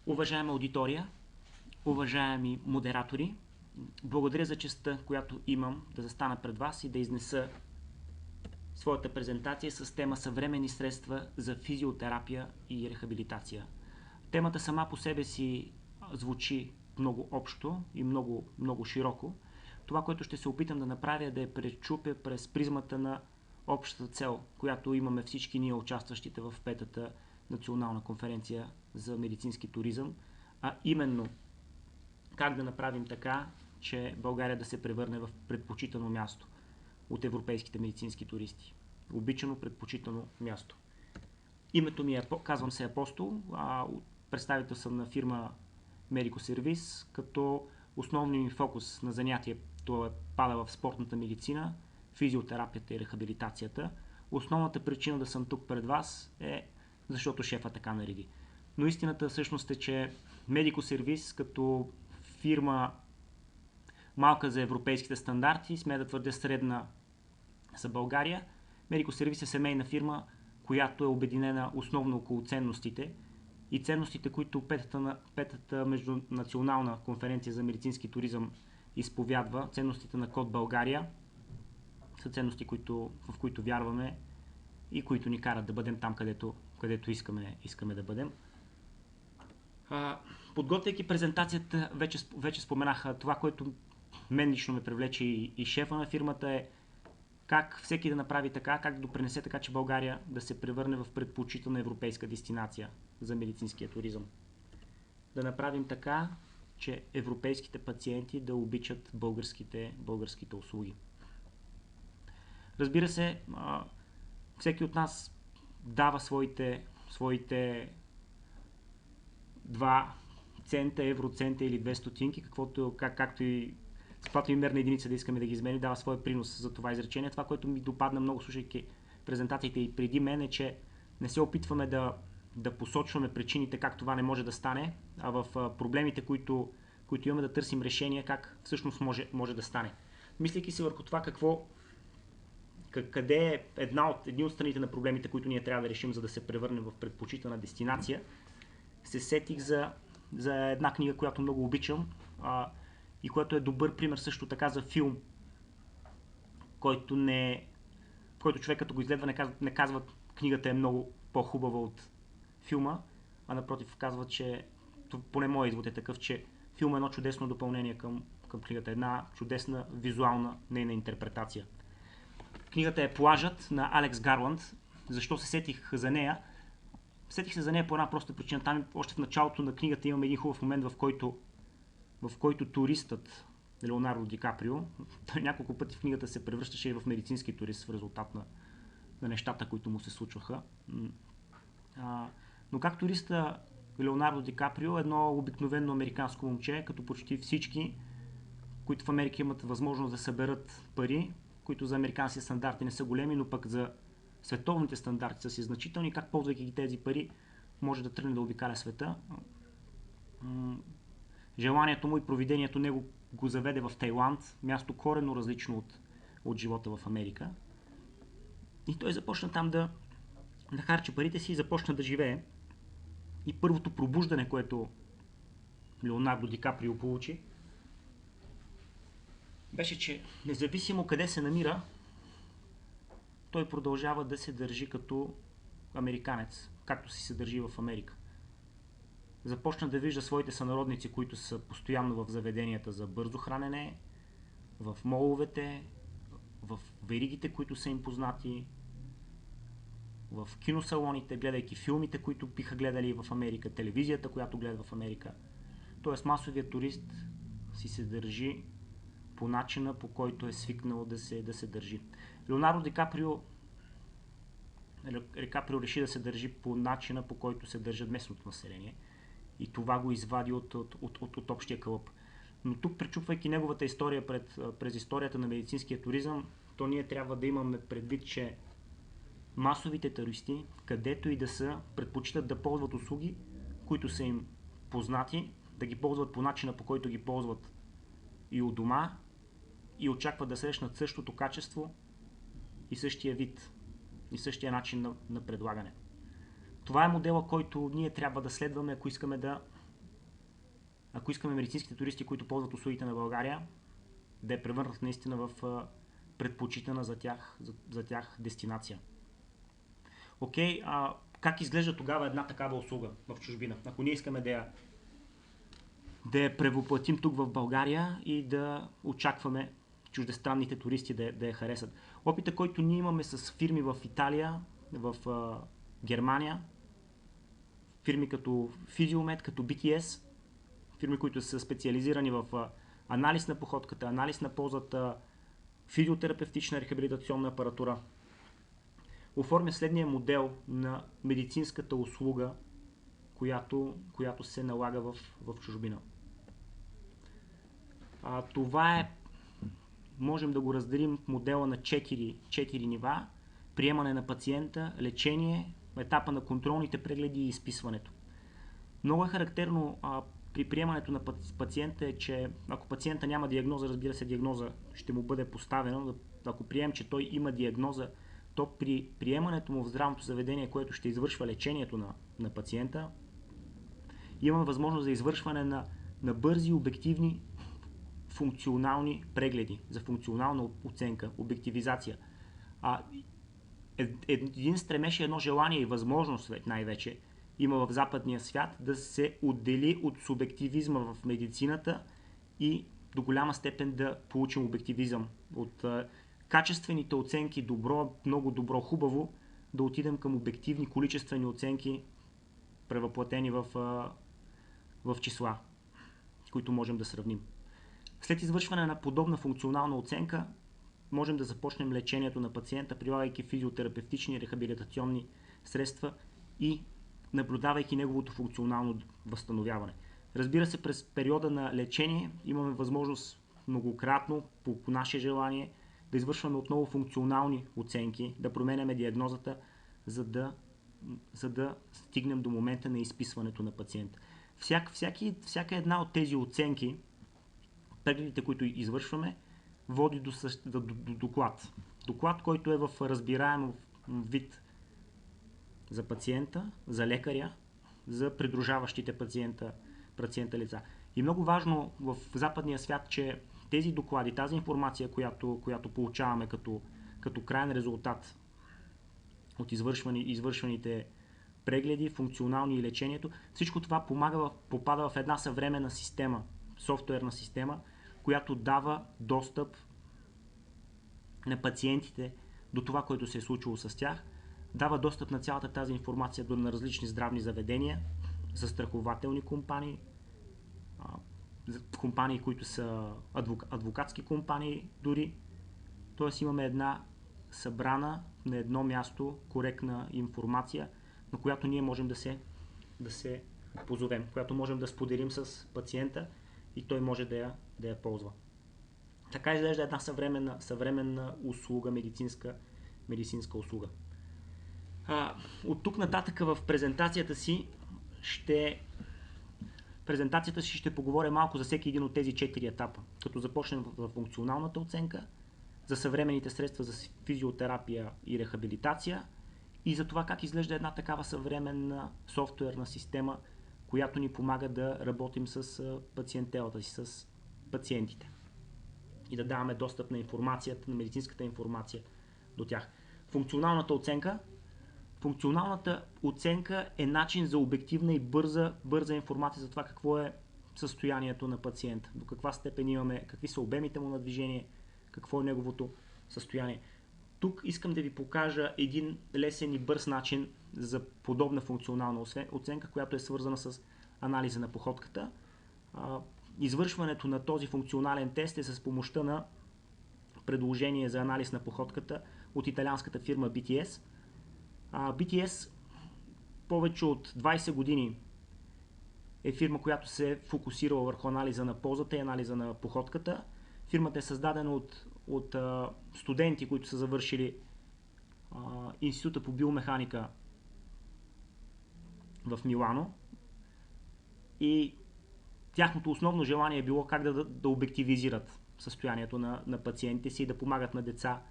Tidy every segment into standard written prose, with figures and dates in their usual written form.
Уважаема аудитория, уважаеми модератори, благодаря за честта, която имам да застана пред вас и да изнеса своята презентация с тема съвременни средства за физиотерапия и рехабилитация. Темата сама по себе си звучи много общо и много широко. Това, което ще се опитам да направя, е да я пречупя през призмата на общата цел, която имаме всички ние, участващите в петата национална конференция за медицински туризъм, а именно как да направим така, че България да се превърне в предпочитано място от европейските медицински туристи. Обичано, предпочитано място. Името ми е, казвам се Апостол, представител съм на фирма Medico Service, като основният ми фокус на занятието пада в спортната медицина, физиотерапията и рехабилитацията. Основната причина да съм тук пред вас е защото шефа така нареди. Но истината всъщност е, че Medico Service като фирма малка за европейските стандарти, сме да твърдя средна за България, Medico Service е семейна фирма, която е обединена основно около ценностите и ценностите, които петата междунационална конференция за медицински туризъм изповядва, ценностите на Код България, са ценности, в които вярваме и които ни карат да бъдем там, където искаме да бъдем. Подготвяйки презентацията, вече споменах това, което мен лично ме привлече и шефа на фирмата е как всеки да направи така, как да допринесе така, че България да се превърне в предпочитана европейска дестинация за медицинския туризъм. Да направим така, че европейските пациенти да обичат българските услуги. Разбира се, всеки от нас дава своите 2 цента, евроцента или 2 стотинки, както и с каквато и мерна единица да искаме да ги изменим, дава своя принос за това изречение. Това, което ми допадна много, слушайки презентациите и преди мен, е, че не се опитваме да посочваме причините как това не може да стане, а в проблемите, които имаме, да търсим решение как всъщност може да стане. Мислейки се върху това къде е едни от страните на проблемите, които ние трябва да решим, за да се превърнем в предпочитана дестинация, се сетих за една книга, която много обичам и което е добър пример също така за филм, който човек като го изследва не казва книгата е много по-хубава от филма, а напротив казва, че поне моят извод е такъв, че филм е едно чудесно допълнение към книгата, една чудесна визуална нейна интерпретация. Книгата е Плажът на Алекс Гарланд. Защо се сетих за нея? Сетих се за нея по една проста причина. Там още в началото на книгата имаме един хубав момент, в който туристът Леонардо Ди Каприо, той няколко пъти в книгата се превръщаше и в медицински турист в резултат на нещата, които му се случваха. Но как туриста Леонардо Ди Каприо, едно обикновено американско момче, като почти всички, които в Америка имат възможност да съберат пари, които за американски стандарти не са големи, но пък за световните стандарти са си значителни, как ползвайки тези пари може да тръгне да обикаля света. Желанието му и провидението него го заведе в Тайланд, място коренно различно от живота в Америка. И той започна там да харчи парите си и започна да живее. И първото пробуждане, което Леонардо Ди Каприо получи, беше, че независимо къде се намира, той продължава да се държи като американец, както си се държи в Америка. Започна да вижда своите сънародници, които са постоянно в заведенията за бързо хранене, в моловете, в веригите, които са им познати, в киносалоните, гледайки филмите, които биха гледали в Америка, телевизията, която гледа в Америка. Тоест масовият турист си се държи по начина, по който е свикнал да се държи. Леонардо Ди Каприо реши да се държи по начина, по който се държат местното население. И това го извади от общия кълъп. Но тук, пречупвайки неговата история през историята на медицинския туризъм, то ние трябва да имаме предвид, че масовите туристи, където и да са, предпочитат да ползват услуги, които са им познати, да ги ползват по начина, по който ги ползват и у дома, и очакват да срещнат същото качество и същия вид, и същия начин на предлагане. Това е модела, който ние трябва да следваме, ако искаме да ако искаме медицинските туристи, които ползват услугите на България, да я превърнат наистина в предпочитана за тях дестинация. Окей, как изглежда тогава една такава услуга в чужбина? Ако ние искаме да я превъплатим тук в България и да очакваме чуждестранните туристи да я харесат. Опита, който ние имаме с фирми в Италия, в Германия, фирми като Physiomed, като BTS, фирми, които са специализирани в анализ на походката, анализ на позата, физиотерапевтична рехабилитационна апаратура, оформя следния модел на медицинската услуга, която се налага в чужбина. Това е, можем да го разделим в модела на 4 нива: приемане на пациента, лечение, етапа на контролните прегледи и изписването. Много е характерно при приемането на пациента е, че ако пациента няма диагноза, разбира се, диагноза ще му бъде поставена. Ако приемем, че той има диагноза, то при приемането му в здравното заведение, което ще извършва лечението на пациента, имаме възможност за извършване на бързи, обективни, функционални прегледи, за функционална оценка, обективизация. Един стремеж, едно желание и възможност най-вече има в западния свят да се отдели от субективизма в медицината и до голяма степен да получим обективизъм. От качествените оценки добро, много добро, хубаво, да отидем към обективни количествени оценки, превъплатени в числа, които можем да сравним. След извършване на подобна функционална оценка, можем да започнем лечението на пациента, прилагайки физиотерапевтични и рехабилитационни средства и наблюдавайки неговото функционално възстановяване. Разбира се, през периода на лечение имаме възможност многократно, по наше желание, да извършваме отново функционални оценки, да променяме диагнозата, за да стигнем до момента на изписването на пациента. Всяка една от тези оценки, прегледите, които извършваме, води до доклад. Доклад, който е в разбираем вид за пациента, за лекаря, за придружаващите пациента лица. И много важно в западния свят, че тези доклади, тази информация, която получаваме като крайен резултат от извършваните прегледи, функционални и лечението, всичко това попада в една съвременна система, софтуерна система, която дава достъп на пациентите до това, което се е случило с тях, дава достъп на цялата тази информация на различни здравни заведения, застрахователни компании, компании, които са адвокатски компании дори. Тоест имаме една събрана на едно място коректна информация, на която ние можем да се позовем, която можем да споделим с пациента и той може да я ползва. Така изглежда една съвременна услуга, медицинска услуга. От тук нататък в презентацията си ще поговоря малко за всеки един от тези 4 етапа, като започнем в функционалната оценка, за съвременните средства за физиотерапия и рехабилитация и за това как изглежда една такава съвременна софтуерна система, която ни помага да работим с пациентелата си, с пациентите и да даваме достъп на информацията, на медицинската информация до тях. Функционалната оценка е начин за обективна и бърза информация за това какво е състоянието на пациента, до каква степен имаме, какви са обемите му на движение, какво е неговото състояние. Тук искам да ви покажа един лесен и бърз начин за подобна функционална оценка, която е свързана с анализа на походката. Извършването на този функционален тест е с помощта на предложение за анализ на походката от италианската фирма BTS. BTS повече от 20 години е фирма, която се е фокусирала върху анализа на позата и анализа на походката. Фирмата е създадена от студенти, които са завършили Института по биомеханика в Милано и тяхното основно желание е било как да обективизират състоянието на пациентите си и да помагат на деца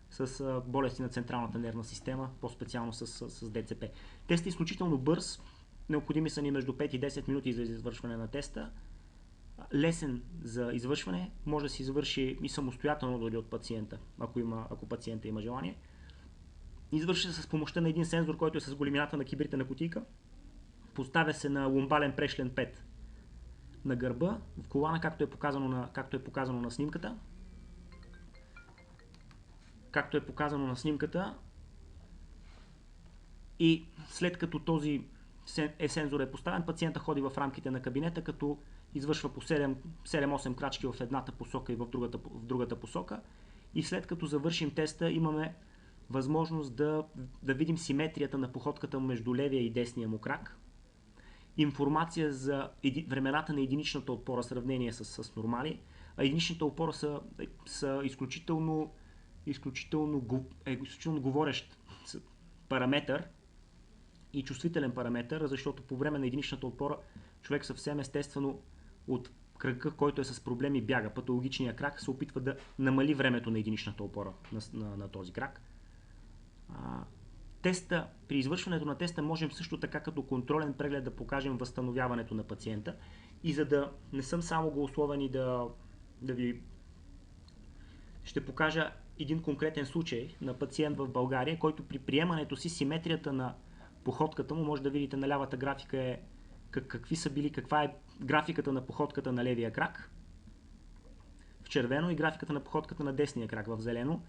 с болести на централната нервна система, по-специално с ДЦП. Тестът е изключително бърз, необходими са ни между 5 и 10 минути за извършване на теста лесен за извършване, може да се извърши и самостоятелно дори от пациента, ако пациента има желание. Извършва се с помощта на един сензор, който е с големината на кибрите на кутийка. Поставя се на лумбален прешлен 5 на гърба, в колана, както е показано на снимката. Както е показано на снимката. И след като този сензор е поставен, пациента ходи в рамките на кабинета, като извършва по 7-8 крачки в едната посока и в другата посока. И след като завършим теста, имаме възможност да видим симетрията на походката между левия и десния му крак. Информация за времената на единичната опора в сравнение с нормали. А единичната опора са изключително говорещ параметър и чувствителен параметър, защото по време на единичната опора човек съвсем естествено от крака, който е с проблеми, бяга. Патологичния крак се опитва да намали времето на единичната опора на този крак. При извършването на теста можем също така като контролен преглед да покажем възстановяването на пациента и за да не съм само голословен и да ви ще покажа един конкретен случай на пациент в България, който при приемането си симетрията на походката му, може да видите на лявата графика каква е графиката на походката на левия крак в червено и графиката на походката на десния крак в зелено.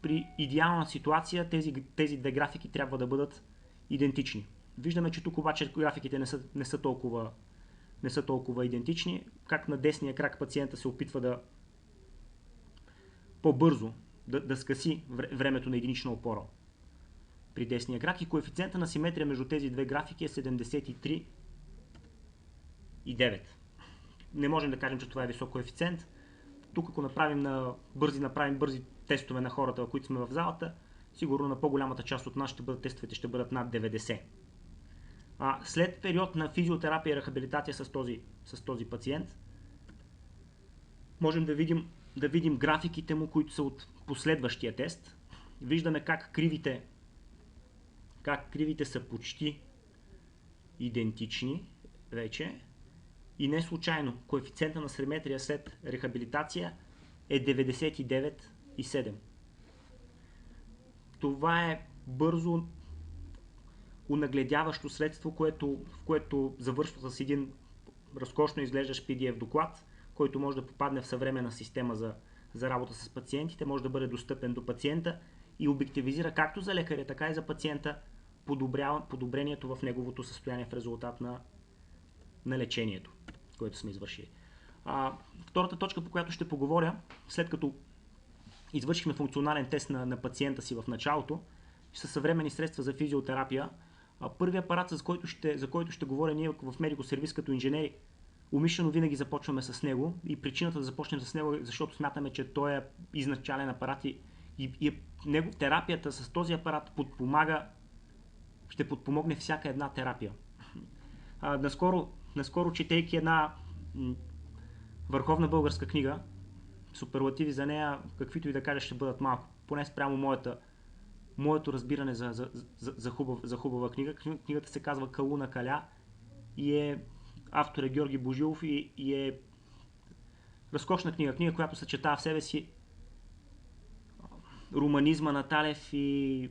При идеална ситуация тези две графики трябва да бъдат идентични. Виждаме, че тук обаче графиките не са толкова идентични. Как на десния крак пациента се опитва по-бързо да скъси времето на единична опора при десния крак и коефициента на симетрия между тези две графики е 73,9. Не можем да кажем, че това е висок коефициент. Тук ако направим бързи тестове на хората, които сме в залата, сигурно на по-голямата част от нас тестовете ще бъдат над 90. След период на физиотерапия и рехабилитация с този пациент, можем да видим графиките му, които са от последващия тест. Виждаме как кривите са почти идентични вече и не случайно коефициента на симетрия след рехабилитация е 99,7. Това е бързо унагледяващо средство, в което завършва с един разкошно изглеждащ PDF доклад, който може да попадне в съвременна система за работа с пациентите, може да бъде достъпен до пациента и обективизира както за лекаря, така и за пациента подобрението в неговото състояние в резултат на лечението, което сме извършили. Втората точка, по която ще поговоря, след като извършихме функционален тест на пациента си в началото, са съвременни средства за физиотерапия. Първият апарат, за който ще говоря ние в Medico Service като инженери, умишлено винаги започваме с него и причината да започнем с него е защото смятаме, че той е изначален апарат и терапията с този апарат ще подпомогне всяка една терапия. Наскоро четейки една върховна българска книга, суперлативи за нея, каквито и да кажа, ще бъдат малко. Поне спрямо моето разбиране за хубава книга. Книгата се казва Калуна Каля и автор е Георги Божилов и е разкошна книга, която съчетава в себе си романизма на Талев и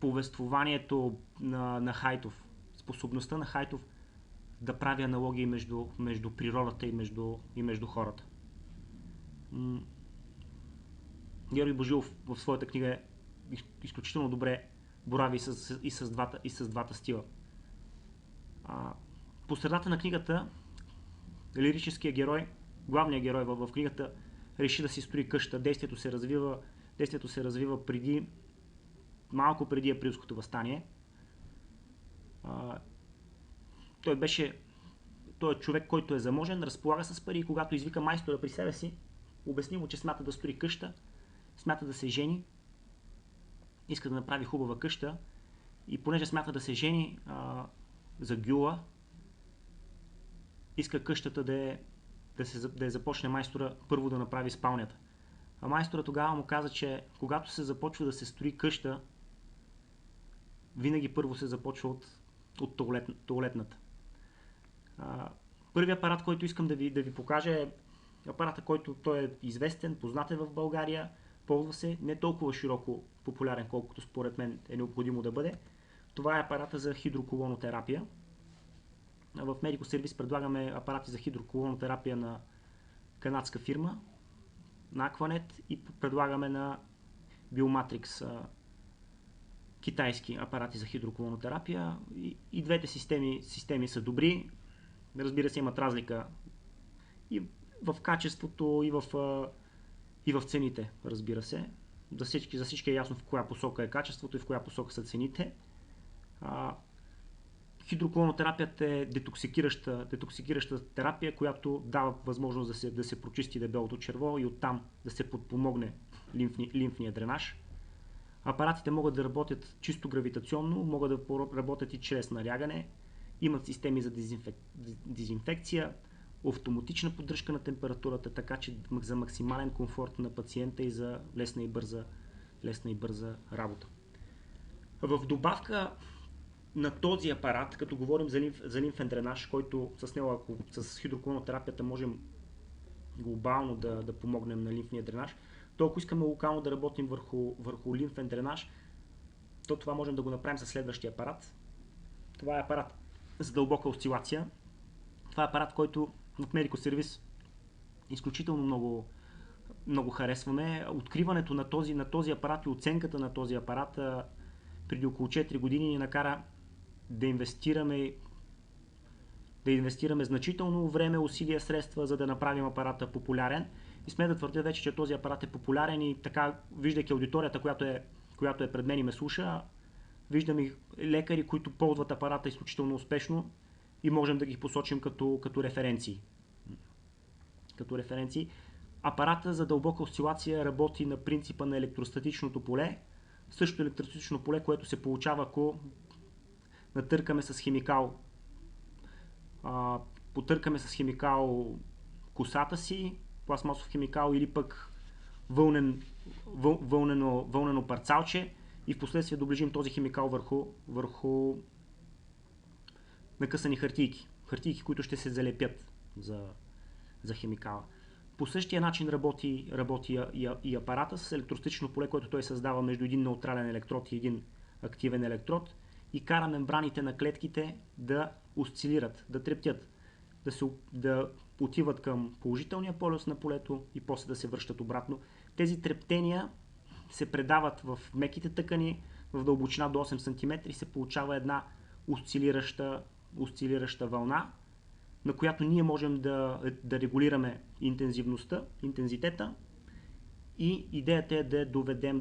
повествованието на Хайтов. Способността на Хайтов да прави аналогии между природата и между хората. Георги Божилов в своята книга е изключително добре борави и с двата стила. По средата на книгата лирическият герой, главният герой в книгата реши да си строи къща. Действието се развива малко преди Априлското въстание. Той е човек, който е заможен, разполага с пари и когато извика майстора при себе си, обясни му, че смята да строи къща, смята да се жени, иска да направи хубава къща и понеже смята да се жени за Гюла, иска къщата да започне майстора първо да направи спалнята. А майстора тогава му каза, че когато се започва да се строи къща, винаги първо се започва от тоалетната. Първият апарат, който искам да ви покажа, е апарата, който той е известен, познат е в България, ползва се, не толкова широко популярен, колкото според мен е необходимо да бъде. Това е апарата за хидроколонотерапия. В Medical Service предлагаме апарати за хидроколонотерапия на канадска фирма, на Aquanet, и предлагаме на Biomatrix китайски апарати за хидроколонотерапия. И двете системи са добри. Разбира се, имат разлика и в качеството, и в цените, разбира се. За всички е ясно в коя посока е качеството и в коя посока са цените. Хидроколонотерапията е детоксикираща терапия, която дава възможност да се прочисти дебелото черво и оттам да се подпомогне лимфния дренаж. Апаратите могат да работят чисто гравитационно, могат да работят и чрез налягане, имат системи за дезинфекция, автоматична поддръжка на температурата, така че за максимален комфорт на пациента и за лесна и бърза работа. В добавка на този апарат, като говорим за лимфен дренаж, който с него, ако с хидроколонотерапията можем глобално да помогнем на лимфния дренаж, то ако искаме локално да работим върху лимфен дренаж, то това можем да го направим със следващия апарат. Това е апарат за дълбока осцилация. Това е апарат, който в Medical Service изключително много харесваме. Откриването на този апарат и оценката на този апарат преди около 4 години ни накара да инвестираме значително време, усилия, средства, за да направим апарата популярен. И сме да твърдя вече, че този апарат е популярен и така, виждайки аудиторията, която е пред мен и ме слуша, виждам и лекари, които ползват апарата изключително успешно и можем да ги посочим като референции. Апарата за дълбока осцилация работи на принципа на електростатичното поле. Същото електростатично поле, което се получава, ако натъркаме с химикал, потъркаме с химикал косата си, пластмасов химикал, или пък вълнено парцалче, и в последствие доближим този химикал върху накъсани хартийки, които ще се залепят за химикала. По същия начин работи и апарата с електростатично поле, което той създава между един неутрален електрод и един активен електрод, и кара мембраните на клетките да осцилират, да трептят, да отиват към положителния полюс на полето и после да се връщат обратно. Тези трептения се предават в меките тъкани в дълбочина до 8 см и се получава една осцилираща вълна, на която ние можем да регулираме интензитета, и идеята е да доведем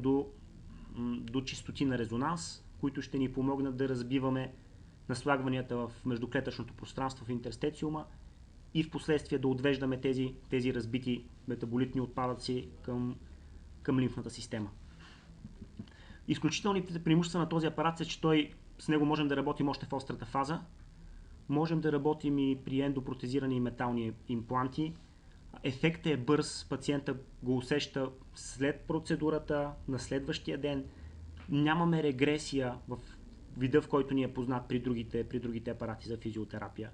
до чистоти на резонанс, които ще ни помогнат да разбиваме наслагванията в междуклетъчното пространство в интерстициума и в последствие да отвеждаме тези разбити метаболитни отпадъци към лимфната система. Изключителните преимущества на този апарат е, че с него можем да работим още в острата фаза. Можем да работим и при ендопротезирани и метални импланти. Ефектът е бърз, пациента го усеща след процедурата, на следващия ден. Нямаме регресия в вида, в който ни е познат при другите апарати за физиотерапия.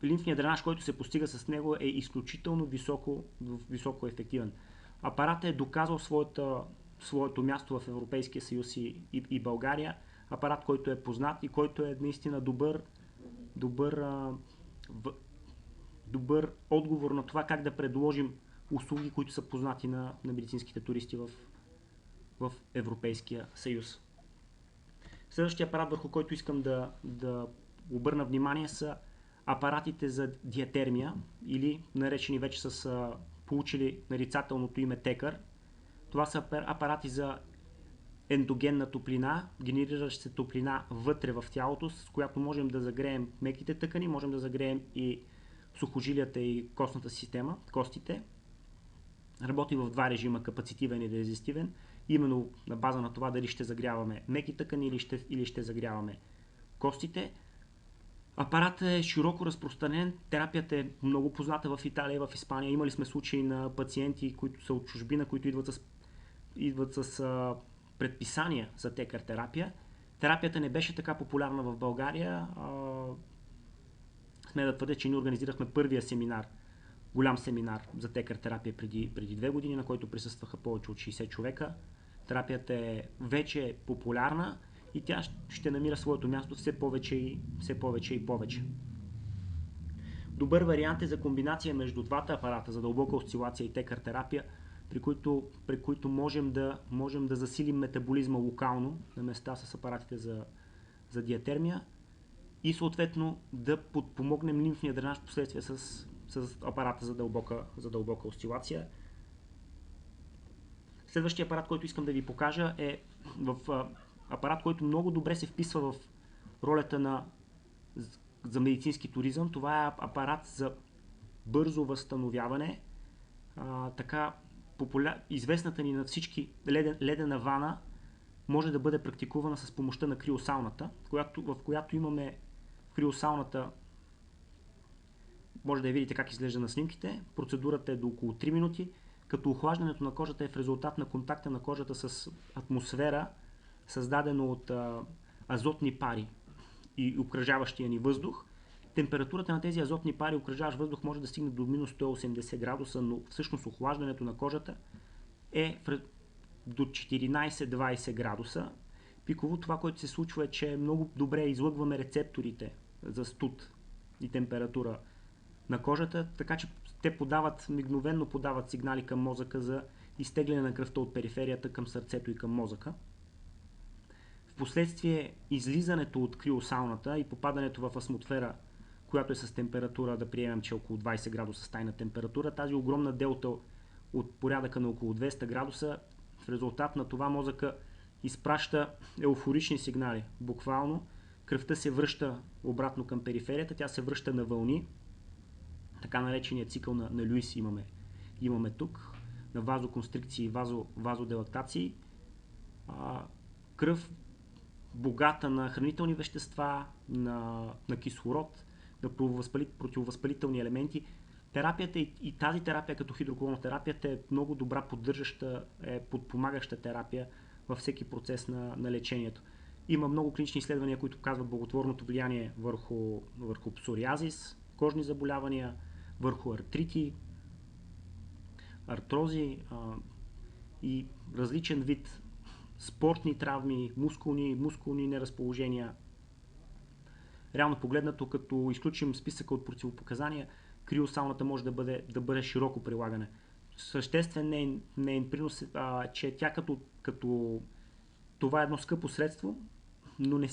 Лимфният дренаж, който се постига с него, е изключително високо ефективен. Апаратът е доказал своето място в Европейския съюз и България. Апарат, който е познат и който е наистина добър отговор на това как да предложим услуги, които са познати на медицинските туристи в Европейския съюз. Следващия апарат, върху който искам да обърна внимание, са апаратите за диатермия, или наречени вече с получили нарицателното име текър. Това са апарати за ендогенна топлина, генерираща се топлина вътре в тялото, с която можем да загреем меките тъкани, можем да загреем и сухожилията и костната система, костите. Работи в два режима, капацитивен и резистивен, именно на база на това дали ще загряваме меки тъкани или ще загряваме костите. Апаратът е широко разпространен, терапията е много позната в Италия и в Испания. Имали сме случаи на пациенти, които са от чужбина, които идват с предписания за текър терапия. Терапията не беше така популярна в България. Сме да твърдя, че ние организирахме първия семинар, голям семинар за текър терапия преди 2 години, на който присъстваха повече от 60 човека. Терапията е вече популярна и тя ще намира своето място все повече и повече. Добър вариант е за комбинация между двата апарата за дълбока осцилация и текър терапия, при които можем да засилим метаболизма локално на места с апаратите за диатермия и съответно да подпомогнем лимфния дренаж в последствие с апарата за дълбока осцилация. Следващия апарат, който искам да ви покажа, е апарат, който много добре се вписва в ролята за медицински туризъм. Това е апарат за бързо възстановяване. Известната ни на всички ледена вана може да бъде практикувана с помощта на криосауната, в която имаме криосауната. Може да я видите как изглежда на снимките. Процедурата е до около 3 минути, като охлаждането на кожата е в резултат на контакта на кожата с атмосфера, създадено от азотни пари и обкръжаващия ни въздух. Температурата на тези азотни пари, обкръжаващ въздух, може да стигне до минус 180 градуса, но всъщност охлаждането на кожата е до 14-20 градуса. Пиково това, което се случва е, че много добре излъгваме рецепторите за студ и температура на кожата, така че те мигновенно подават сигнали към мозъка за изтегляне на кръвта от периферията към сърцето и към мозъка. Впоследствие излизането от криосауната и попадането в атмосфера, която е с температура, да приемем, че около 20 градуса стайна температура, тази огромна делта от порядъка на около 200 градуса, в резултат на това мозъка изпраща еуфорични сигнали. Буквално кръвта се връща обратно към периферията, тя се връща на вълни. Така наречения цикъл на Люис имаме тук, на вазоконстрикции и вазодилатации. Кръв богата на хранителни вещества, на кислород, на противовъзпалителни елементи. Терапията и тази терапия като хидроколонотерапията е много добра поддържаща, подпомагаща терапия във всеки процес на лечението. Има много клинични изследвания, които показват благотворното влияние върху псориазис, кожни заболявания, върху артрити, артрози и различен вид спортни травми, мускулни неразположения. Реално погледнато, като изключим списъка от противопоказания, криосауната може да бъде широко прилагане. Съществен нейн принос е, че тя като това е едно скъпо средство, но не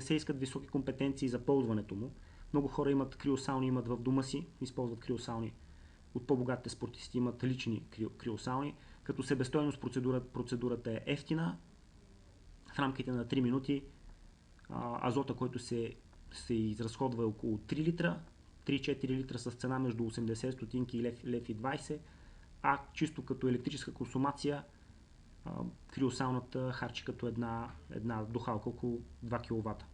се искат високи компетенции за ползването му. Много хора имат криосауни, имат в дома си, използват криосауни. От по-богатите спортисти имат лични криосауни. Като себестойност процедурата е ефтина. В рамките на 3 минути азота, който се изразходва, е около 3 литра. 3-4 литра с цена между 80 стотинки и лев и 20. А чисто като електрическа консумация криосауната харчи като една духалка около 2 кВт.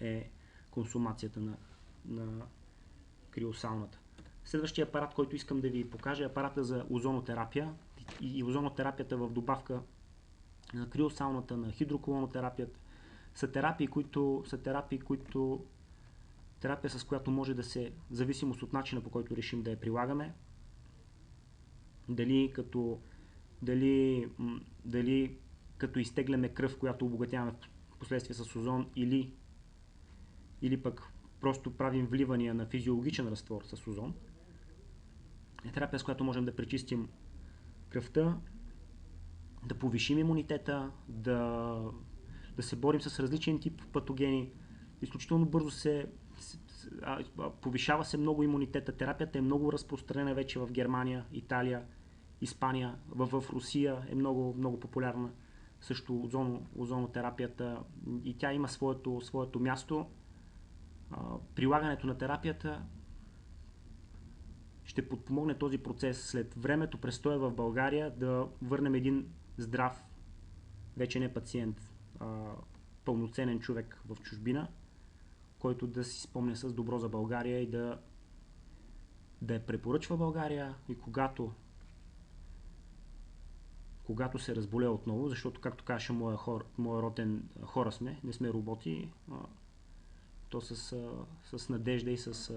Е консумацията на криосауната. Следващия апарат, който искам да ви покажа, е апарата за озонотерапия. И озонотерапията в добавка на криосауната, на хидроколонотерапията са терапия, с която може да се, в зависимост от начина, по който решим да я прилагаме, дали като изтегляме кръв, която обогатяваме в последствие с озон, или пък просто правим вливания на физиологичен разтвор с озон. Е терапия, с която можем да пречистим кръвта, да повишим имунитета, да се борим с различен тип патогени. Изключително бързо повишава се много имунитета. Терапията е много разпространена вече в Германия, Италия, Испания, в Русия е много, много популярна също озонотерапията и тя има своето място. Прилагането на терапията ще подпомогне този процес след времето, престоя в България, да върнем един здрав, вече не пациент, пълноценен човек в чужбина, който да си спомня с добро за България и да я препоръчва България и когато се разболее отново, защото, както казаше моя роден, хора сме, не сме роботи, то с надежда и с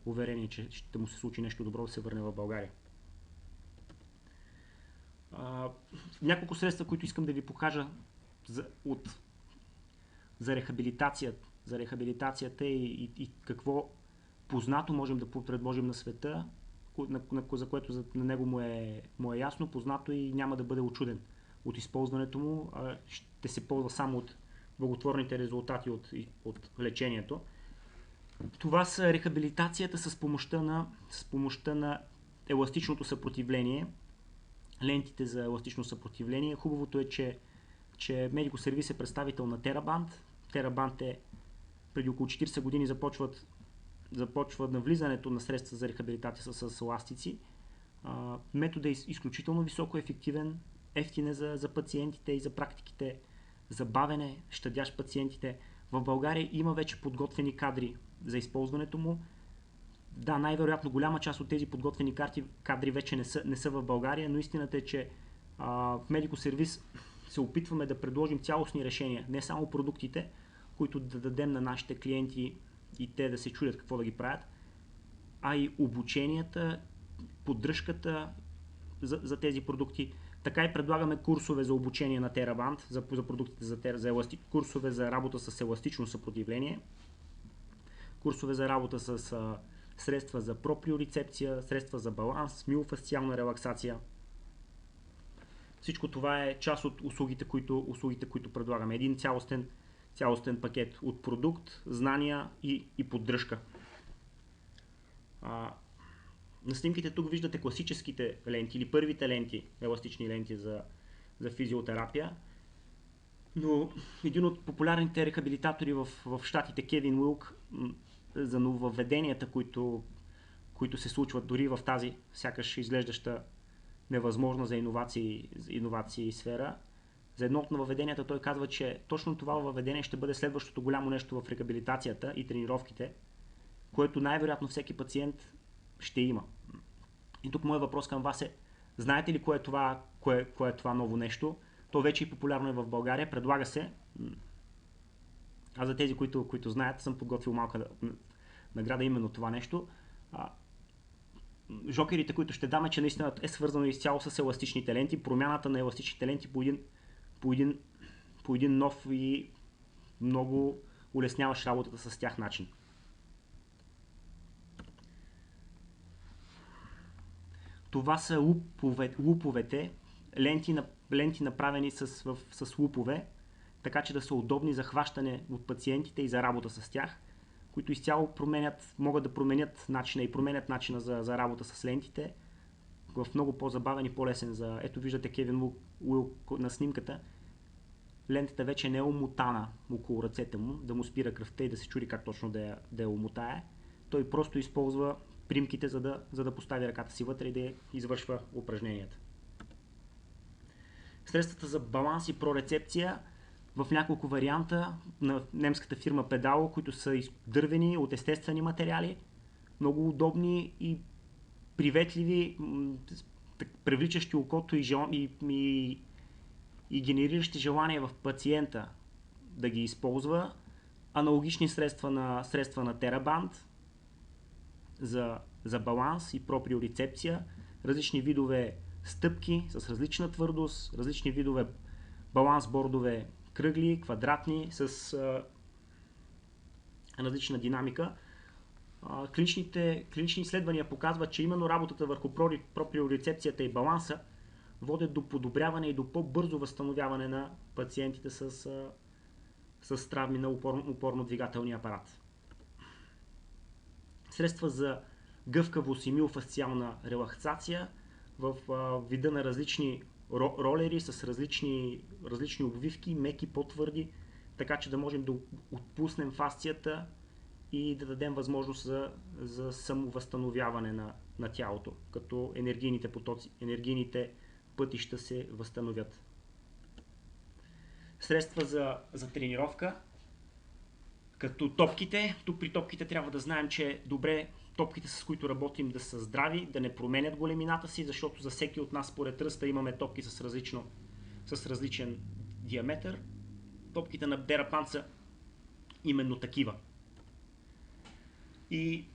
уверение, че ще му се случи нещо добро да се върне в България. Няколко средства, които искам да ви покажа за рехабилитацията и какво познато можем да предложим на света, за което на него му е ясно, познато и няма да бъде учуден от използването му, ще се ползва само от благотворните резултати от лечението. Това са рехабилитацията с помощта на еластичното съпротивление, лентите за еластично съпротивление. Хубавото е, че Medico Service е представител на TheraBand. TheraBand е преди около 40 години започва навлизането на средства за рехабилитация с еластици. Методът е изключително високо ефективен, ефтин е за пациентите и за практиките, забавене, щадящ пациентите. В България има вече подготвени кадри за използването му. Да, най-вероятно голяма част от тези подготвени кадри вече не са в България, но истината е, че в Medico Service се опитваме да предложим цялостни решения, не само продуктите, които да дадем на нашите клиенти и те да се чудят какво да ги правят, а и обученията, поддръжката за тези продукти. Така и предлагаме курсове за обучение на TheraBand, за продуктите курсове за работа с еластично съпротивление, курсове за работа с средства за проприорецепция, средства за баланс, миофасциална релаксация. Всичко това е част от услугите, които предлагаме. Един цялостен пакет от продукт, знания и поддръжка. На снимките тук виждате класическите ленти или първите ленти, еластични ленти за физиотерапия. Но един от популярните рехабилитатори в щатите, Кевин Уилк, за нововведенията, които се случват дори в тази сякаш изглеждаща невъзможна за иновации сфера. За едно от нововведенията той казва, че точно това въведение ще бъде следващото голямо нещо в рехабилитацията и тренировките, което най-вероятно всеки пациент ще има. И тук моят въпрос към вас е: знаете ли кое е това ново нещо? То вече и популярно е в България, предлага се. А за тези, които знаят, съм подготвил малка награда именно това нещо. Жокерите, които ще даме, че наистина е свързано изцяло с еластичните ленти, промяната на еластичните ленти по един нов и много улесняващ работата с тях начин. Това са луповете, ленти направени с лупове, така че да са удобни за хващане от пациентите и за работа с тях, които изцяло могат да променят начина за работа с лентите в много по-забавен и по-лесен. Ето виждате Кевин Уилк на снимката. Лентата вече не е омотана около ръцете му, да му спира кръвта и да се чуди как точно да я омотае. Той просто използва примките, за да постави ръката си вътре и да извършва упражненията. Средствата за баланс и прорецепция в няколко варианта на немската фирма Pedalo, които са дървени от естествени материали, много удобни и приветливи, привличащи окото и генериращи желание в пациента да ги използва. Аналогични средства на TheraBand за баланс и проприорецепция, различни видове стъпки с различна твърдост, различни видове баланс бордове, кръгли, квадратни, с различна динамика. Клинични изследвания показват, че именно работата върху проприорецепцията и баланса водят до подобряване и до по-бързо възстановяване на пациентите с травми на опорно-двигателния апарат. Средства за гъвкавост и миофасциална релаксация в вида на различни ролери с различни обвивки, меки, по-твърди, така че да можем да отпуснем фасцията и да дадем възможност за самовъзстановяване на тялото, като енергийните пътища се възстановят. Средства за тренировка, като топките. Тук при топките трябва да знаем, че добре топките, с които работим, да са здрави, да не променят големината си, защото за всеки от нас според ръста имаме топки с различен диаметър. Топките на TheraBand са именно такива. И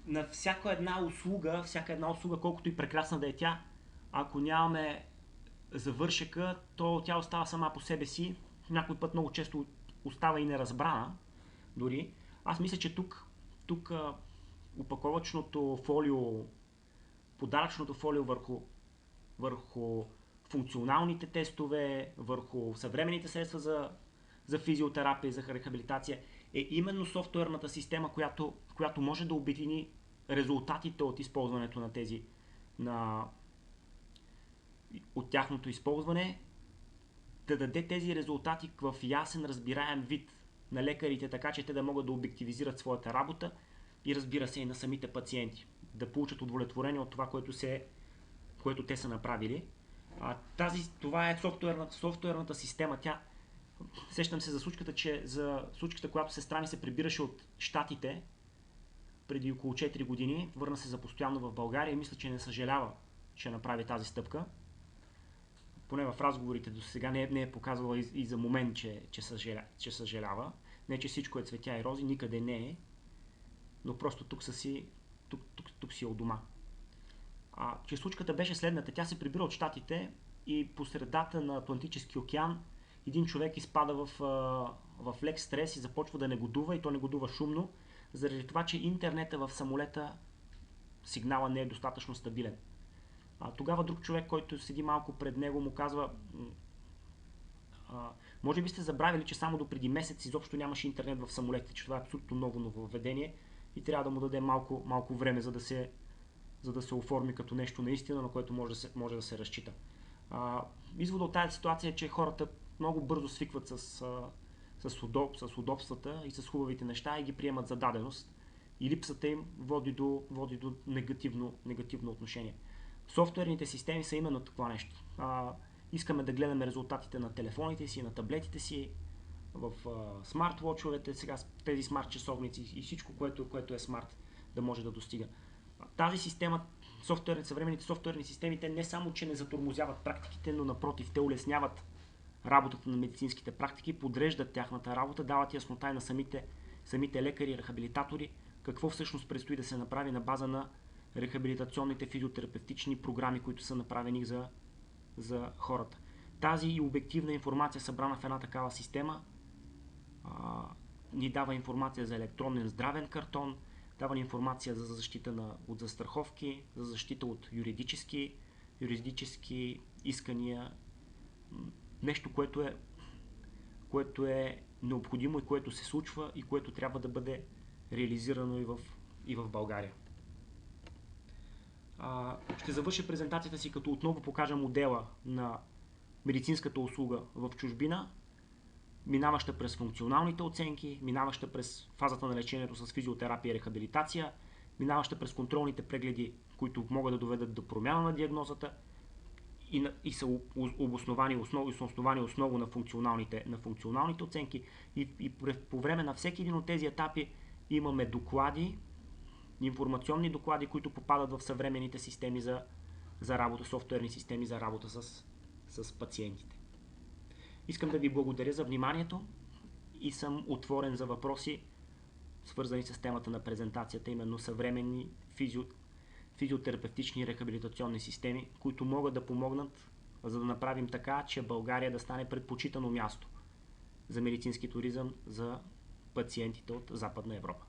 на всяка една услуга, колкото и прекрасна да е тя, ако нямаме завършека, то тя остава сама по себе си. Някой път много често остава и неразбрана дори. Аз мисля, че тук упаковъчното фолио, подаръчното фолио върху функционалните тестове, върху съвременните средства за физиотерапия и за рехабилитация е именно софтуерната система, която може да обедини резултатите от използването на тези, от тяхното използване, да даде тези резултати в ясен, разбираем вид на лекарите, така че те да могат да обективизират своята работа и разбира се и на самите пациенти, да получат удовлетворение от това, което те са направили. Това е софтуерната система. Сещам се за случката, която сестра ми се прибираше от Щатите преди около 4 години, върна се за постоянно в България и мисля, че не съжалява, че направи тази стъпка. Поне в разговорите до сега не е показвала и за момент, че съжалява. Не, че всичко е цветя и рози, никъде не е, но просто тук си е у дома. Че случката беше следната. Тя се прибира от Щатите и по средата на Атлантически океан един човек изпада в лек стрес и започва да негодува, и то негодува шумно, заради това, че интернета в самолета сигнала не е достатъчно стабилен. Тогава друг човек, който седи малко пред него, му казва: може би сте забравили, че само до преди месец изобщо нямаше интернет в самолетите, че това е абсолютно ново нововведение и трябва да му даде малко време, за да се оформи като нещо наистина, на което може да се разчита. Изводът от тази ситуация е, че хората много бързо свикват с удобствата и с хубавите неща и ги приемат за даденост, и липсата им води до негативно отношение. Софтуерните системи са именно такова нещо. Искаме да гледаме резултатите на телефоните си, на таблетите си, в смарт-вотчовете, сега тези смарт-часовници и всичко, което е смарт, да може да достига. Тази система, съвременните софтуерни системи, те не само, че не затормозяват практиките, но напротив, те улесняват работата на медицинските практики, подреждат тяхната работа, дават яснота и на самите лекари и рехабилитатори какво всъщност предстои да се направи на база на рехабилитационните физиотерапевтични програми, които са направени за хората. Тази обективна информация, събрана в една такава система, ни дава информация за електронен здравен картон, дава ни информация за защита от застраховки, за защита от юридически искания. Нещо, което е необходимо и което се случва и което трябва да бъде реализирано и в България. Ще завърша презентацията си, като отново покажа модела на медицинската услуга в чужбина, минаваща през функционалните оценки, минаваща през фазата на лечението с физиотерапия и рехабилитация, минаваща през контролните прегледи, които могат да доведат до промяна на диагнозата и са основани основно на функционалните оценки. И по време на всеки един от тези етапи имаме доклади, информационни доклади, които попадат в съвременните системи за работа, софтуерни системи за работа с пациентите. Искам да ви благодаря за вниманието и съм отворен за въпроси, свързани с темата на презентацията, именно съвременни физиотерапевтични и рехабилитационни системи, които могат да помогнат, за да направим така, че България да стане предпочитано място за медицински туризъм за пациентите от Западна Европа.